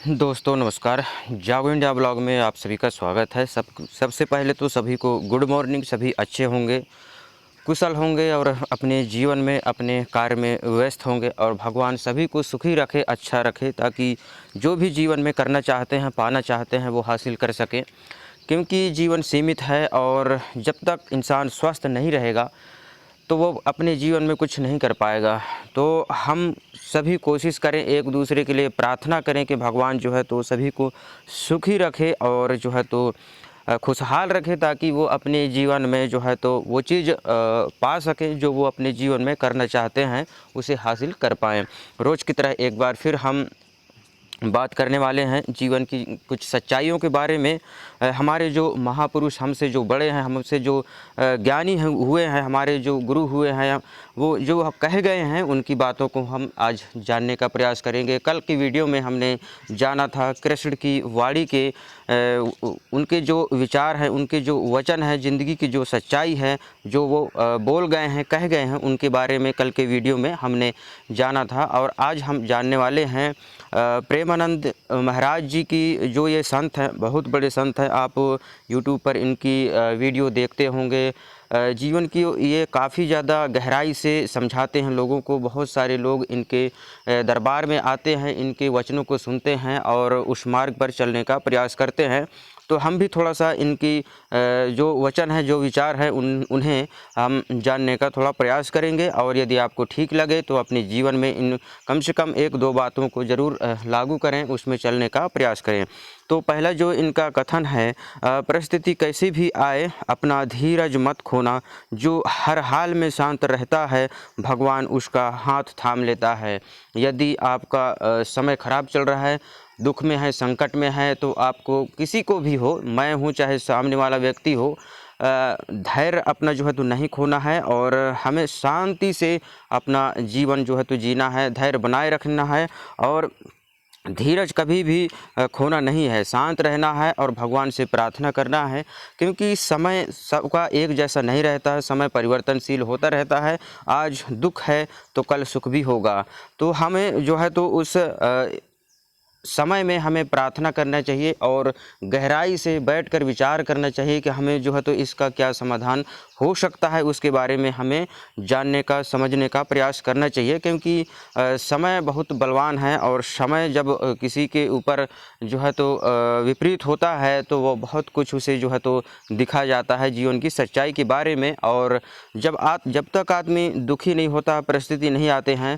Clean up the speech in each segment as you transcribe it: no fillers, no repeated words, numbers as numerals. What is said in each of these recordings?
दोस्तों नमस्कार। जागो इंडिया ब्लॉग में आप सभी का स्वागत है। सबसे पहले तो सभी को गुड मॉर्निंग। सभी अच्छे होंगे, कुशल होंगे और अपने जीवन में अपने कार्य में व्यस्त होंगे और भगवान सभी को सुखी रखे, अच्छा रखे, ताकि जो भी जीवन में करना चाहते हैं, पाना चाहते हैं, वो हासिल कर सकें। क्योंकि जीवन सीमित है और जब तक इंसान स्वस्थ नहीं रहेगा तो वो अपने जीवन में कुछ नहीं कर पाएगा। तो हम सभी कोशिश करें, एक दूसरे के लिए प्रार्थना करें कि भगवान जो है तो सभी को सुखी रखे और जो है तो खुशहाल रखे, ताकि वो अपने जीवन में जो है तो वो चीज़ पा सकें जो वो अपने जीवन में करना चाहते हैं, उसे हासिल कर पाएँ। रोज़ की तरह एक बार फिर हम बात करने वाले हैं जीवन की कुछ सच्चाइयों के बारे में। हमारे जो महापुरुष, हमसे जो बड़े हैं, हमसे जो ज्ञानी हैं हुए हैं, हमारे जो गुरु हुए हैं, वो जो कह गए हैं, उनकी बातों को हम आज जानने का प्रयास करेंगे। कल की वीडियो में हमने जाना था कृष्ण की वाणी के उनके जो विचार हैं, उनके जो वचन हैं, ज़िंदगी की जो सच्चाई है, जो वो बोल गए हैं, कह गए हैं, उनके बारे में कल के वीडियो में हमने जाना था। और आज हम जानने वाले हैं प्रेमानंद महाराज जी की। जो ये संत हैं, बहुत बड़े संत हैं। आप यूट्यूब पर इनकी वीडियो देखते होंगे। जीवन की ये काफ़ी ज़्यादा गहराई से समझाते हैं लोगों को। बहुत सारे लोग इनके दरबार में आते हैं, इनके वचनों को सुनते हैं और उस मार्ग पर चलने का प्रयास करते हैं। तो हम भी थोड़ा सा इनकी जो वचन है, जो विचार है, उन्हें हम जानने का थोड़ा प्रयास करेंगे। और यदि आपको ठीक लगे तो अपने जीवन में इन कम से कम एक दो बातों को ज़रूर लागू करें, उसमें चलने का प्रयास करें। तो पहला जो इनका कथन है, परिस्थिति कैसी भी आए अपना धीरज मत खोना, जो हर हाल में शांत रहता है भगवान उसका हाथ थाम लेता है। यदि आपका समय खराब चल रहा है, दुख में है, संकट में है, तो आपको, किसी को भी हो, मैं हूँ चाहे सामने वाला व्यक्ति हो, धैर्य अपना जो है तो नहीं खोना है और हमें शांति से अपना जीवन जो है तो जीना है, धैर्य बनाए रखना है और धीरज कभी भी खोना नहीं है। शांत रहना है और भगवान से प्रार्थना करना है, क्योंकि समय सबका एक जैसा नहीं रहता है। समय परिवर्तनशील होता रहता है। आज दुख है तो कल सुख भी होगा। तो हमें जो है तो उस समय में हमें प्रार्थना करना चाहिए और गहराई से बैठकर विचार करना चाहिए कि हमें जो है तो इसका क्या समाधान हो सकता है। उसके बारे में हमें जानने का, समझने का प्रयास करना चाहिए, क्योंकि समय बहुत बलवान है और समय जब किसी के ऊपर जो है तो विपरीत होता है तो वो बहुत कुछ उसे जो है तो दिखा जाता है जीवन की सच्चाई के बारे में। और जब तक आदमी दुखी नहीं होता, परिस्थिति नहीं आते हैं,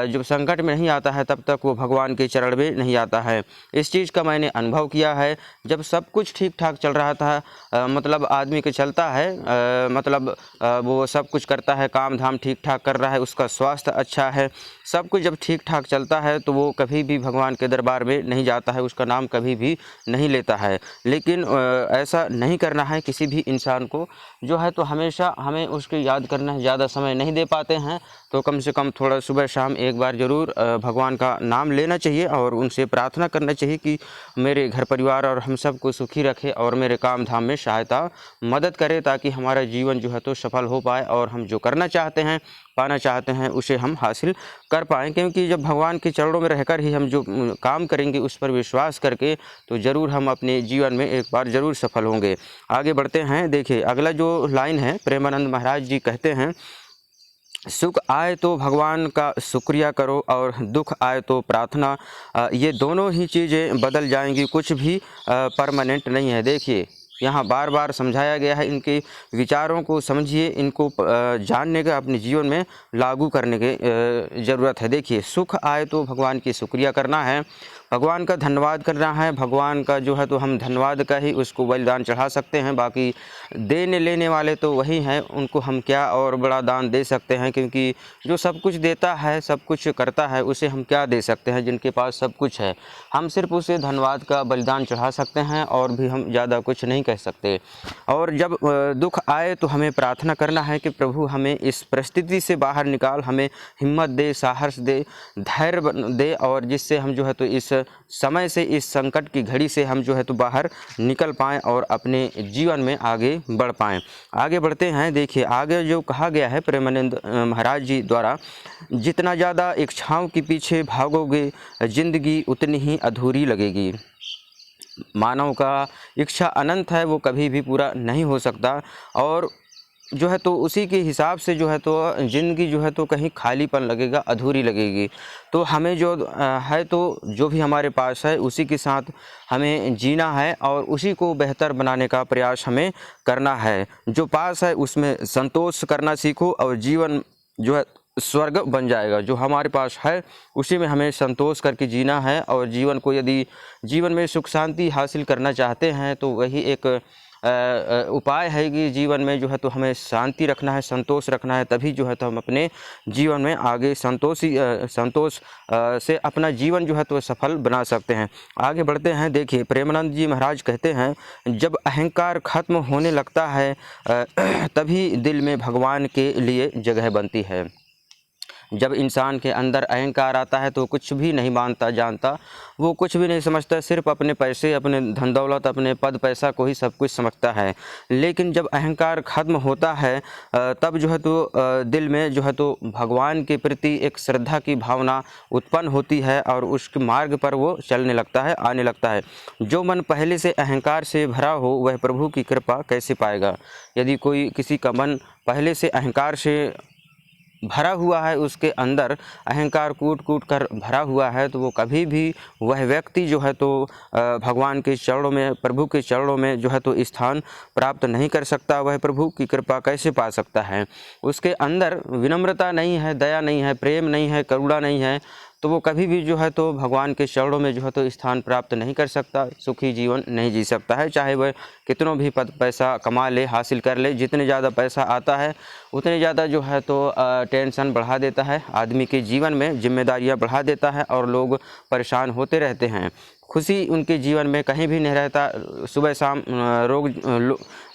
जब संकट में नहीं आता है, तब तक वो भगवान के चरण में नहीं आता है। इस चीज़ का मैंने अनुभव किया है। जब सब कुछ ठीक ठाक चल रहा था, मतलब आदमी के चलता है, मतलब वो सब कुछ करता है, काम धाम ठीक ठाक कर रहा है, उसका स्वास्थ्य अच्छा है, सब कुछ जब ठीक ठाक चलता है तो वो कभी भी भगवान के दरबार में नहीं जाता है, उसका नाम कभी भी नहीं लेता है। लेकिन ऐसा नहीं करना है किसी भी इंसान को। जो है तो हमेशा हमें उसकी याद करना है। ज़्यादा समय नहीं दे पाते हैं तो कम से कम थोड़ा सुबह शाम एक बार ज़रूर भगवान का नाम लेना चाहिए और उनसे प्रार्थना करना चाहिए कि मेरे घर परिवार और हम सब को सुखी रखे और मेरे काम धाम में सहायता मदद करे, ताकि हमारा जीवन जो है तो सफल हो पाए और हम जो करना चाहते हैं, पाना चाहते हैं, उसे हम हासिल कर पाएँ। क्योंकि जब भगवान के चरणों में रहकर ही हम जो काम करेंगे, उस पर विश्वास करके, तो ज़रूर हम अपने जीवन में एक बार ज़रूर सफल होंगे। आगे बढ़ते हैं। देखिए अगला जो लाइन है, प्रेमानंद महाराज जी कहते हैं, सुख आए तो भगवान का शुक्रिया करो और दुख आए तो प्रार्थना। ये दोनों ही चीज़ें बदल जाएंगी, कुछ भी परमानेंट नहीं है। देखिए यहाँ बार बार समझाया गया है। इनके विचारों को समझिए, इनको जानने का, अपने जीवन में लागू करने की ज़रूरत है। देखिए, सुख आए तो भगवान की शुक्रिया करना है, भगवान का धन्यवाद करना है। भगवान का जो है तो हम धन्यवाद का ही उसको बलिदान चढ़ा सकते हैं। बाकी देने लेने वाले तो वही हैं, उनको हम क्या और बड़ा दान दे सकते हैं, क्योंकि जो सब कुछ देता है, सब कुछ करता है, उसे हम क्या दे सकते हैं जिनके पास सब कुछ है। हम सिर्फ उसे धन्यवाद का बलिदान चढ़ा सकते हैं और भी हम ज़्यादा कुछ नहीं कह सकते। और जब दुख आए तो हमें प्रार्थना करना है कि प्रभु हमें इस परिस्थिति से बाहर निकाल, हमें हिम्मत दे, साहस दे, धैर्य दे, और जिससे हम जो है तो इस समय से, इस संकट की घड़ी से हम जो है तो बाहर निकल पाएँ और अपने जीवन में आगे बढ़ पाएँ। आगे बढ़ते हैं, देखिए आगे जो कहा गया है प्रेमानंद महाराज जी द्वारा, जितना ज़्यादा इच्छाओं के पीछे भागोगे जिंदगी उतनी ही अधूरी लगेगी। मानव का इच्छा अनंत है, वो कभी भी पूरा नहीं हो सकता, और जो है तो उसी के हिसाब से जो है तो ज़िंदगी जो है तो कहीं खालीपन लगेगा, अधूरी लगेगी। तो हमें जो है तो जो भी हमारे पास है उसी के साथ हमें जीना है और उसी को बेहतर बनाने का प्रयास हमें करना है। जो पास है उसमें संतोष करना सीखो और जीवन जो है स्वर्ग बन जाएगा। जो हमारे पास है उसी में हमें संतोष करके जीना है, और जीवन को, यदि जीवन में सुख शांति हासिल करना चाहते हैं तो वही एक उपाय है कि जीवन में जो है तो हमें शांति रखना है, संतोष रखना है, तभी जो है तो हम अपने जीवन में आगे संतोष से अपना जीवन जो है तो सफल बना सकते हैं। आगे बढ़ते हैं, देखिए प्रेमानंद जी महाराज कहते हैं, जब अहंकार खत्म होने लगता है तभी दिल में भगवान के लिए जगह बनती है। जब इंसान के अंदर अहंकार आता है तो कुछ भी नहीं मानता जानता, वो कुछ भी नहीं समझता, सिर्फ अपने पैसे, अपने धन दौलत, अपने पद पैसा को ही सब कुछ समझता है। लेकिन जब अहंकार खत्म होता है तब जो है तो दिल में जो है तो भगवान के प्रति एक श्रद्धा की भावना उत्पन्न होती है और उसके मार्ग पर वो चलने लगता है, आने लगता है। जो मन पहले से अहंकार से भरा हो वह प्रभु की कृपा कैसे पाएगा। यदि कोई किसी का मन पहले से अहंकार से भरा हुआ है, उसके अंदर अहंकार कूट कूट कर भरा हुआ है, तो वो कभी भी वह व्यक्ति जो है तो भगवान के चरणों में, प्रभु के चरणों में जो है तो स्थान प्राप्त नहीं कर सकता। वह प्रभु की कृपा कैसे पा सकता है। उसके अंदर विनम्रता नहीं है, दया नहीं है, प्रेम नहीं है, करुणा नहीं है, तो वो कभी भी जो है तो भगवान के चरणों में जो है तो स्थान प्राप्त नहीं कर सकता, सुखी जीवन नहीं जी सकता है। चाहे वह कितनों भी पद पैसा कमा ले, हासिल कर ले, जितने ज़्यादा पैसा आता है उतने ज़्यादा जो है तो टेंशन बढ़ा देता है, आदमी के जीवन में जिम्मेदारियां बढ़ा देता है और लोग परेशान होते रहते हैं। खुशी उनके जीवन में कहीं भी नहीं रहता। सुबह शाम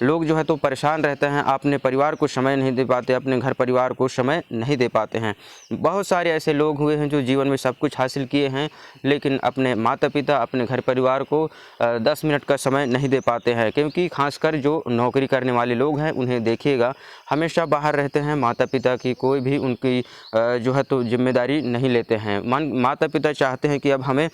लोग जो है तो परेशान रहते हैं, अपने परिवार को समय नहीं दे पाते, अपने घर परिवार को समय नहीं दे पाते हैं। बहुत सारे ऐसे लोग हुए हैं जो जीवन में सब कुछ हासिल किए हैं, लेकिन अपने माता पिता, अपने घर परिवार को 10 मिनट का समय नहीं दे पाते हैं। क्योंकि खासकर जो नौकरी करने वाले लोग हैं उन्हें देखिएगा, हमेशा बाहर रहते हैं, माता पिता की कोई भी उनकी जो है तो जिम्मेदारी नहीं लेते हैं। माता पिता चाहते हैं कि अब हमें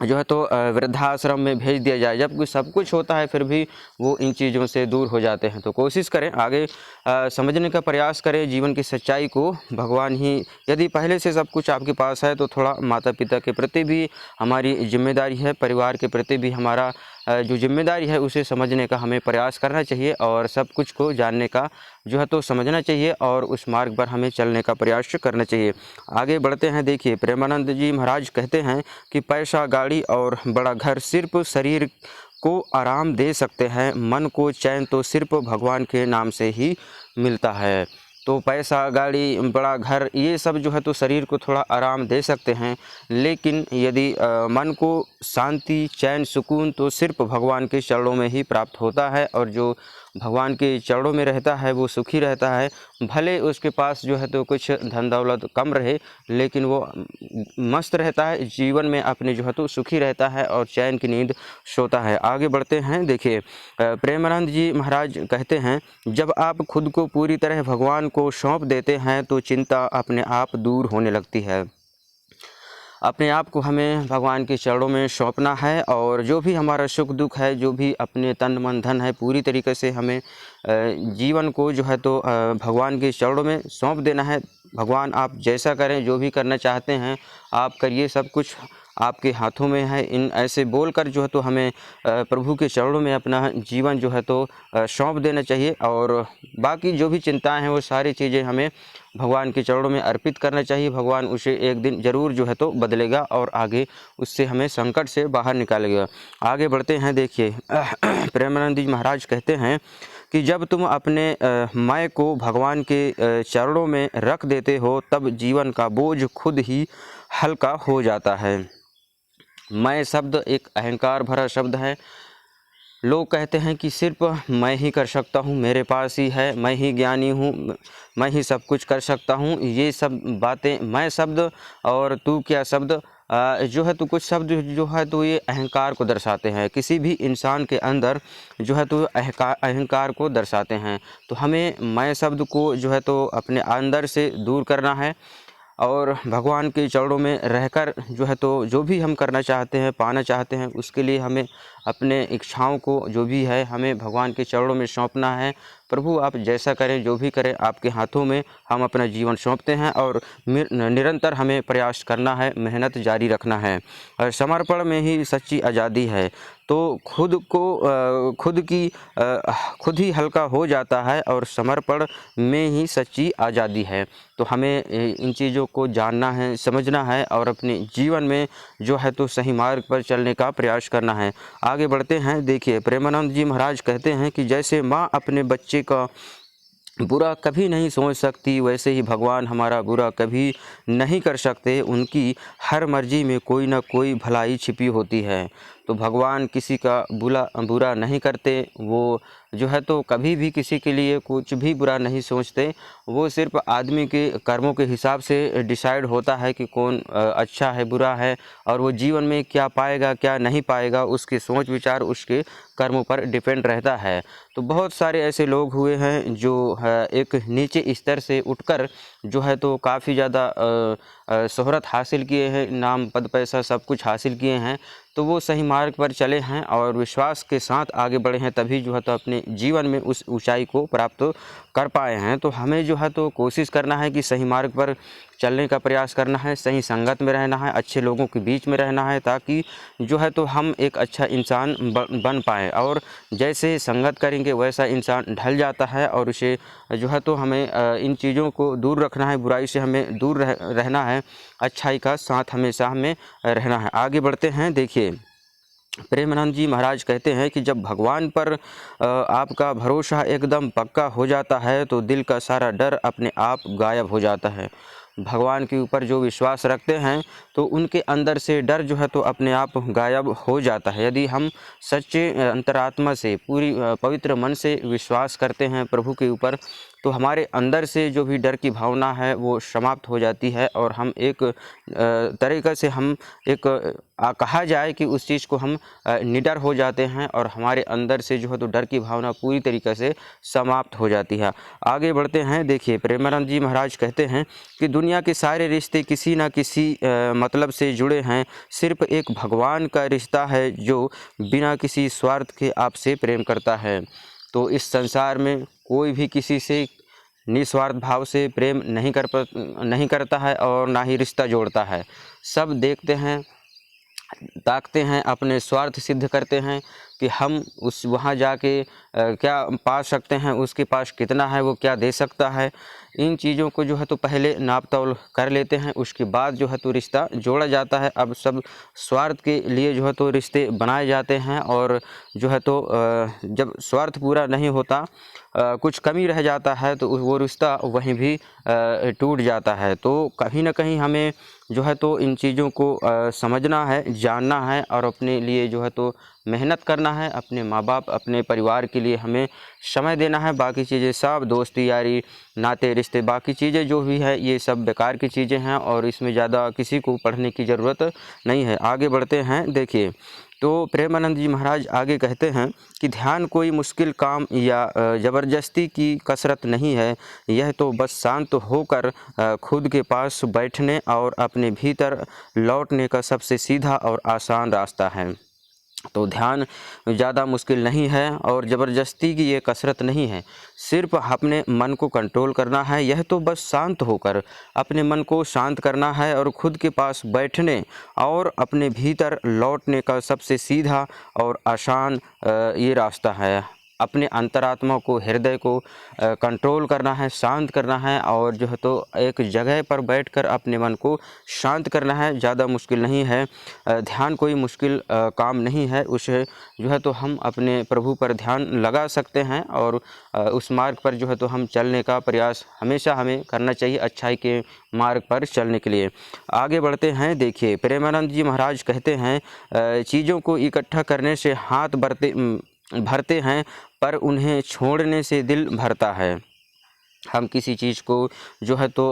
जो है तो वृद्धाश्रम में भेज दिया जाए, जबकि सब कुछ होता है फिर भी वो इन चीज़ों से दूर हो जाते हैं। तो कोशिश करें, आगे समझने का प्रयास करें जीवन की सच्चाई को। भगवान ही, यदि पहले से सब कुछ आपके पास है तो थोड़ा माता पिता के प्रति भी हमारी जिम्मेदारी है, परिवार के प्रति भी हमारा जो जिम्मेदारी है उसे समझने का हमें प्रयास करना चाहिए, और सब कुछ को जानने का जो है तो समझना चाहिए, और उस मार्ग पर हमें चलने का प्रयास करना चाहिए। आगे बढ़ते हैं, देखिए प्रेमानंद जी महाराज कहते हैं कि पैसा, गाड़ी और बड़ा घर सिर्फ शरीर को आराम दे सकते हैं, मन को चैन तो सिर्फ भगवान के नाम से ही मिलता है। तो पैसा, गाड़ी, बड़ा घर, ये सब जो है तो शरीर को थोड़ा आराम दे सकते हैं, लेकिन यदि मन को शांति, चैन, सुकून तो सिर्फ भगवान के चरणों में ही प्राप्त होता है। और जो भगवान के चरणों में रहता है वो सुखी रहता है। भले उसके पास जो है तो कुछ धन दौलत कम रहे, लेकिन वो मस्त रहता है, जीवन में अपने जो है तो सुखी रहता है और चैन की नींद सोता है। आगे बढ़ते हैं, देखिए प्रेमानंद जी महाराज कहते हैं, जब आप खुद को पूरी तरह भगवान को सौंप देते हैं तो चिंता अपने आप दूर होने लगती है। अपने आप को हमें भगवान के चरणों में सौंपना है, और जो भी हमारा सुख दुख है, जो भी अपने तन मन धन है, पूरी तरीके से हमें जीवन को जो है तो भगवान के चरणों में सौंप देना है। भगवान आप जैसा करें, जो भी करना चाहते हैं आप करिए, सब कुछ आपके हाथों में है। इन ऐसे बोलकर जो है तो हमें प्रभु के चरणों में अपना जीवन जो है तो सौंप देना चाहिए, और बाकी जो भी चिंताएं हैं वो सारी चीज़ें हमें भगवान के चरणों में अर्पित करना चाहिए। भगवान उसे एक दिन ज़रूर जो है तो बदलेगा और आगे उससे हमें संकट से बाहर निकालेगा। आगे बढ़ते हैं, देखिए प्रेमानंद जी महाराज कहते हैं कि जब तुम अपने मैं को भगवान के चरणों में रख देते हो तब जीवन का बोझ खुद ही हल्का हो जाता है। मैं शब्द एक अहंकार भरा शब्द है, लोग कहते हैं कि सिर्फ मैं ही कर सकता हूँ, मेरे पास ही है, मैं ही ज्ञानी हूँ, मैं ही सब कुछ कर सकता हूँ। ये सब बातें, मैं शब्द और तू क्या शब्द जो है तो कुछ शब्द जो है तो ये अहंकार को दर्शाते हैं। किसी भी इंसान के अंदर जो है तो अहंकार को दर्शाते हैं। तो हमें मैं शब्द को जो है तो अपने अंदर से दूर करना है और भगवान के चरणों में रहकर जो है तो जो भी हम करना चाहते हैं, पाना चाहते हैं, उसके लिए हमें अपने इच्छाओं को जो भी है हमें भगवान के चरणों में सौंपना है। प्रभु आप जैसा करें, जो भी करें, आपके हाथों में हम अपना जीवन सौंपते हैं और निरंतर हमें प्रयास करना है, मेहनत जारी रखना है। और समर्पण में ही सच्ची आज़ादी है। तो खुद ही हल्का हो जाता है और समर्पण में ही सच्ची आज़ादी है। तो हमें इन चीज़ों को जानना है, समझना है और अपने जीवन में जो है तो सही मार्ग पर चलने का प्रयास करना है। आगे बढ़ते हैं। देखिए, प्रेमानंद जी महाराज कहते हैं कि जैसे माँ अपने बच्चे का बुरा कभी नहीं सोच सकती, वैसे ही भगवान हमारा बुरा कभी नहीं कर सकते। उनकी हर मर्जी में कोई ना कोई भलाई छिपी होती है। तो भगवान किसी का बुरा नहीं करते। वो जो है तो कभी भी किसी के लिए कुछ भी बुरा नहीं सोचते। वो सिर्फ आदमी के कर्मों के हिसाब से डिसाइड होता है कि कौन अच्छा है, बुरा है, और वो जीवन में क्या पाएगा, क्या नहीं पाएगा, उसके सोच विचार, उसके कर्मों पर डिपेंड रहता है। तो बहुत सारे ऐसे लोग हुए हैं जो एक नीचे स्तर से उठकर जो है तो काफ़ी ज़्यादा शोहरत हासिल किए हैं, नाम पद पैसा सब कुछ हासिल किए हैं। तो वो सही मार्ग पर चले हैं और विश्वास के साथ आगे बढ़े हैं, तभी जो है तो अपने जीवन में उस ऊंचाई को प्राप्त कर पाए हैं। तो हमें जो है तो कोशिश करना है कि सही मार्ग पर चलने का प्रयास करना है, सही संगत में रहना है, अच्छे लोगों के बीच में रहना है, ताकि जो है तो हम एक अच्छा इंसान बन पाएँ। और जैसे संगत करेंगे वैसा इंसान ढल जाता है और उसे जो है तो हमें इन चीज़ों को दूर रखना है, बुराई से हमें दूर रहना है, अच्छाई का साथ हमेशा हमें रहना है। आगे बढ़ते हैं। देखिए, प्रेमानंद जी महाराज कहते हैं कि जब भगवान पर आपका भरोसा एकदम पक्का हो जाता है तो दिल का सारा डर अपने आप गायब हो जाता है। भगवान के ऊपर जो विश्वास रखते हैं तो उनके अंदर से डर जो है तो अपने आप गायब हो जाता है। यदि हम सच्चे अंतरात्मा से, पूरी पवित्र मन से विश्वास करते हैं प्रभु के ऊपर, तो हमारे अंदर से जो भी डर की भावना है वो समाप्त हो जाती है और हम एक तरीक़े से हम एक कहा जाए कि उस चीज़ को हम निडर हो जाते हैं और हमारे अंदर से जो है तो डर की भावना पूरी तरीक़े से समाप्त हो जाती है। आगे बढ़ते हैं। देखिए, प्रेमानंद जी महाराज कहते हैं कि दुनिया के सारे रिश्ते किसी न किसी मतलब से जुड़े हैं। सिर्फ एक भगवान का रिश्ता है जो बिना किसी स्वार्थ के आपसे प्रेम करता है। तो इस संसार में कोई भी किसी से निस्वार्थ भाव से प्रेम नहीं करता है और ना ही रिश्ता जोड़ता है। सब देखते हैं, ताकते हैं, अपने स्वार्थ सिद्ध करते हैं कि हम उस वहाँ जाके क्या पा सकते हैं, उसके पास कितना है, वो क्या दे सकता है। इन चीज़ों को जो है तो पहले नाप तौल कर लेते हैं, उसके बाद जो है तो रिश्ता जोड़ा जाता है। अब सब स्वार्थ के लिए जो है तो रिश्ते बनाए जाते हैं और जो है तो जब स्वार्थ पूरा नहीं होता, कुछ कमी रह जाता है, तो वो रिश्ता वहीं भी टूट जाता है। तो कहीं ना कहीं हमें जो है तो इन चीज़ों को समझना है, जानना है और अपने लिए जो है तो मेहनत करना है। अपने माँ बाप, अपने परिवार के लिए हमें समय देना है। बाकी चीज़ें सब, दोस्ती यारी, नाते रिश्ते, बाकी चीज़ें जो भी है ये सब बेकार की चीज़ें हैं और इसमें ज़्यादा किसी को पढ़ने की ज़रूरत नहीं है। आगे बढ़ते हैं। देखिए, तो प्रेमानंद जी महाराज आगे कहते हैं कि ध्यान कोई मुश्किल काम या ज़बरदस्ती की कसरत नहीं है। यह तो बस शांत होकर खुद के पास बैठने और अपने भीतर लौटने का सबसे सीधा और आसान रास्ता है। तो ध्यान ज़्यादा मुश्किल नहीं है और ज़बरदस्ती की ये कसरत नहीं है। सिर्फ अपने मन को कंट्रोल करना है। यह तो बस शांत होकर अपने मन को शांत करना है और खुद के पास बैठने और अपने भीतर लौटने का सबसे सीधा और आसान ये रास्ता है। अपने अंतरात्मा को, हृदय को कंट्रोल करना है, शांत करना है और जो है तो एक जगह पर बैठकर अपने मन को शांत करना है। ज़्यादा मुश्किल नहीं है। ध्यान कोई मुश्किल काम नहीं है। उसे जो है तो हम अपने प्रभु पर ध्यान लगा सकते हैं और उस मार्ग पर जो है तो हम चलने का प्रयास हमेशा हमें करना चाहिए, अच्छाई के मार्ग पर चलने के लिए। आगे बढ़ते हैं। देखिए, प्रेमानंद जी महाराज कहते हैं चीज़ों को इकट्ठा करने से हाथ भरते हैं पर उन्हें छोड़ने से दिल भरता है। हम किसी चीज़ को जो है तो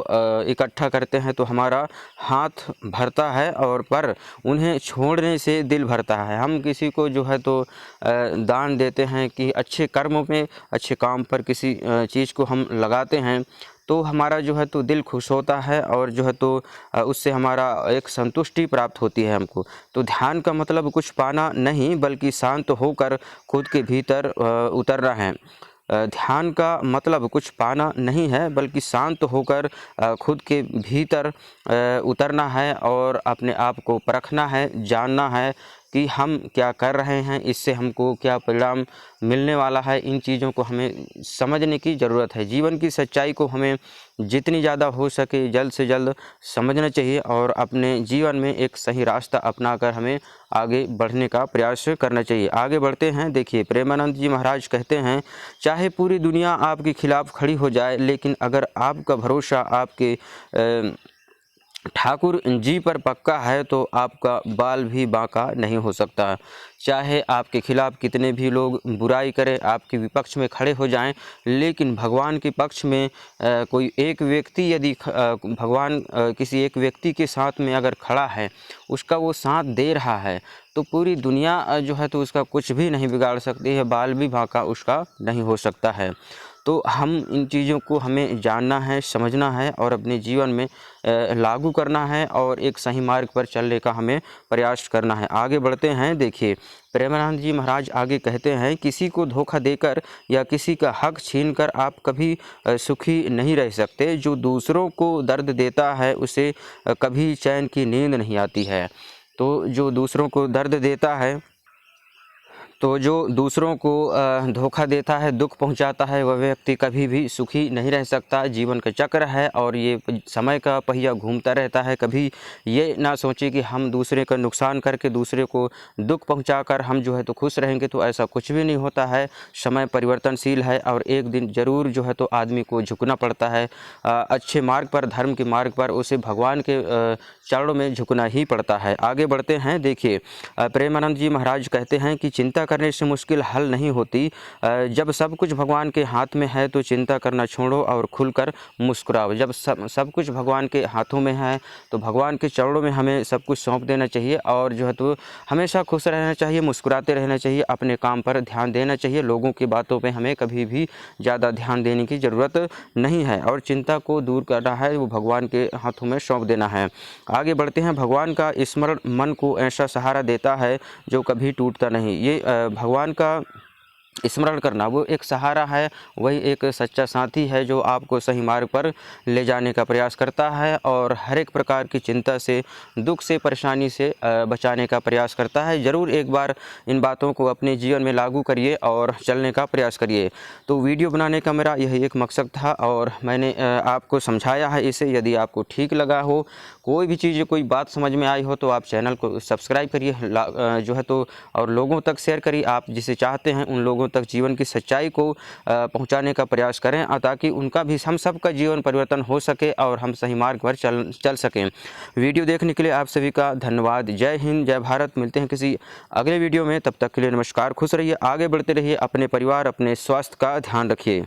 इकट्ठा करते हैं तो हमारा हाथ भरता है और पर उन्हें छोड़ने से दिल भरता है। हम किसी को जो है तो दान देते हैं कि अच्छे कर्मों में, अच्छे काम पर किसी चीज़ को हम लगाते हैं तो हमारा जो है तो दिल खुश होता है और जो है तो उससे हमारा एक संतुष्टि प्राप्त होती है हमको। तो ध्यान का मतलब कुछ पाना नहीं बल्कि शांत होकर खुद के भीतर उतरना है। ध्यान का मतलब कुछ पाना नहीं है बल्कि शांत होकर खुद के भीतर उतरना है और अपने आप को परखना है, जानना है कि हम क्या कर रहे हैं, इससे हमको क्या परिणाम मिलने वाला है। इन चीज़ों को हमें समझने की ज़रूरत है। जीवन की सच्चाई को हमें जितनी ज़्यादा हो सके जल्द से जल्द समझना चाहिए और अपने जीवन में एक सही रास्ता अपनाकर हमें आगे बढ़ने का प्रयास करना चाहिए। आगे बढ़ते हैं। देखिए, प्रेमानंद जी महाराज कहते हैं, चाहे पूरी दुनिया आपके खिलाफ खड़ी हो जाए लेकिन अगर आपका भरोसा आपके ठाकुर जी पर पक्का है तो आपका बाल भी बांका नहीं हो सकता। चाहे आपके खिलाफ कितने भी लोग बुराई करें, आपके विपक्ष में खड़े हो जाएं, लेकिन भगवान के पक्ष में कोई एक व्यक्ति यदि भगवान किसी एक व्यक्ति के साथ में अगर खड़ा है, उसका वो साथ दे रहा है, तो पूरी दुनिया जो है तो उसका कुछ भी नहीं बिगाड़ सकती है, बाल भी बांका उसका नहीं हो सकता है। तो हम इन चीज़ों को हमें जानना है, समझना है और अपने जीवन में लागू करना है और एक सही मार्ग पर चलने का हमें प्रयास करना है। आगे बढ़ते हैं। देखिए, प्रेमानंद जी महाराज आगे कहते हैं, किसी को धोखा देकर या किसी का हक छीनकर आप कभी सुखी नहीं रह सकते। जो दूसरों को दर्द देता है उसे कभी चैन की नींद नहीं आती है। तो जो दूसरों को दर्द देता है, तो जो दूसरों को धोखा देता है, दुख पहुंचाता है, वह व्यक्ति कभी भी सुखी नहीं रह सकता। जीवन का चक्र है और ये समय का पहिया घूमता रहता है। कभी ये ना सोचे कि हम दूसरे का नुकसान करके, दूसरे को दुख पहुंचाकर हम जो है तो खुश रहेंगे, तो ऐसा कुछ भी नहीं होता है। समय परिवर्तनशील है और एक दिन ज़रूर जो है तो आदमी को झुकना पड़ता है। अच्छे मार्ग पर, धर्म के मार्ग पर उसे भगवान के चरणों में झुकना ही पड़ता है। आगे बढ़ते हैं। देखिए, प्रेमानंद जी महाराज कहते हैं कि चिंता करने से मुश्किल हल नहीं होती। जब सब कुछ भगवान के हाथ में है तो चिंता करना छोड़ो और खुलकर मुस्कुराओ। जब सब कुछ भगवान के हाथों में है तो भगवान के चरणों में हमें सब कुछ सौंप देना चाहिए और जो है तो हमेशा खुश रहना चाहिए, मुस्कुराते रहना चाहिए, अपने काम पर ध्यान देना चाहिए। लोगों की बातों पे हमें कभी भी ज़्यादा ध्यान देने की ज़रूरत नहीं है और चिंता को दूर करना है, वो भगवान के हाथों में सौंप देना है। आगे बढ़ते हैं। भगवान का स्मरण मन को ऐसा सहारा देता है जो कभी टूटता नहीं। ये भगवान का स्मरण करना वो एक सहारा है, वही एक सच्चा साथी है जो आपको सही मार्ग पर ले जाने का प्रयास करता है और हर एक प्रकार की चिंता से, दुख से, परेशानी से बचाने का प्रयास करता है। ज़रूर एक बार इन बातों को अपने जीवन में लागू करिए और चलने का प्रयास करिए। तो वीडियो बनाने का मेरा यही एक मकसद था और मैंने आपको समझाया है इसे। यदि आपको ठीक लगा हो, कोई भी चीज़, कोई बात समझ में आई हो, तो आप चैनल को सब्सक्राइब करिए, जो है तो और लोगों तक शेयर करिए। आप जिसे चाहते हैं उन लोगों तक जीवन की सच्चाई को पहुंचाने का प्रयास करें ताकि उनका भी, हम सब का जीवन परिवर्तन हो सके और हम सही मार्ग पर चल सकें। वीडियो देखने के लिए आप सभी का धन्यवाद। जय हिंद, जय भारत। मिलते हैं किसी अगले वीडियो में, तब तक के लिए नमस्कार। खुश रहिए, आगे बढ़ते रहिए, अपने परिवार, अपने स्वास्थ्य का ध्यान रखिए।